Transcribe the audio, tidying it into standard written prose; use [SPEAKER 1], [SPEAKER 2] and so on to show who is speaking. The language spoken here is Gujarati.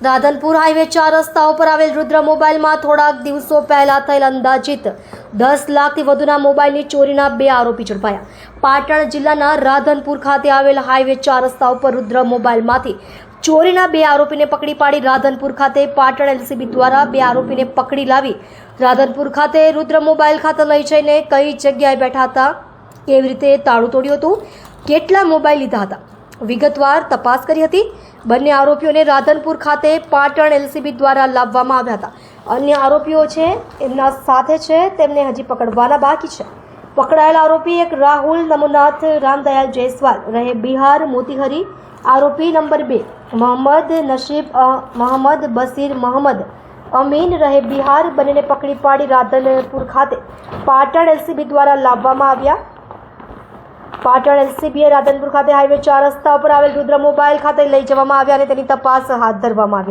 [SPEAKER 1] રાધનપુર હાઈવે 4 રસ્તાઓ પર આવેલ રુદ્ર મોબાઈલમાં થોડાક દિવસો પહેલા થયેલ અંદાજિત 10 લાખથી વધુના મોબાઈલની ચોરીના 2 આરોપી ઝડપાયા। પાટણ જિલ્લાના રાધનપુર ખાતે આવેલ હાઈવે 4 રસ્તાઓ પર રુદ્ર મોબાઈલમાંથી ચોરીના 2 આરોપીને પકડી પાડી રાધનપુર ખાતે પાટણ એલસીબી દ્વારા 2 આરોપીને પકડી લાવી રાધનપુર ખાતે રુદ્ર મોબાઈલ ખાતે લઈ જઈને કઈ જગ્યાએ બેઠા હતા, કેવી રીતે તાળું તોડ્યું હતું, કેટલા મોબાઈલ લીધા હતા, વિગતવાર તપાસ કરી હતી। બંને આરોપીઓને રાધનપુર ખાતે પાટણ એલસીબી દ્વારા લાવવામાં આવ્યા હતા। અન્ય આરોપીઓ છે એમના સાથે છે, તેમને હજી પકડવાના બાકી છે। પકડાયેલા આરોપી એક રાહુલ નમુનાથ રામદયાલ જયસ્વાલ રહે બિહાર મોતીહરી, આરોપી નંબર 2 મોહમ્મદ નસીબ મોહમ્મદ બસીર મોહમ્મદ અમીન રહે બિહાર, બંનેને પકડી પાડી રાધનપુર ખાતે પાટણ એલસીબી દ્વારા લાવવામાં આવ્યા। પાટણ એલસીબીએ રાધનપુર ખાતે હાઈવે 4 રસ્તા ઉપર આવેલ રુદ્ર મોબાઈલ ખાતે લઈ જવામાં આવ્યા અને તેની તપાસ હાથ ધરવામાં આવી।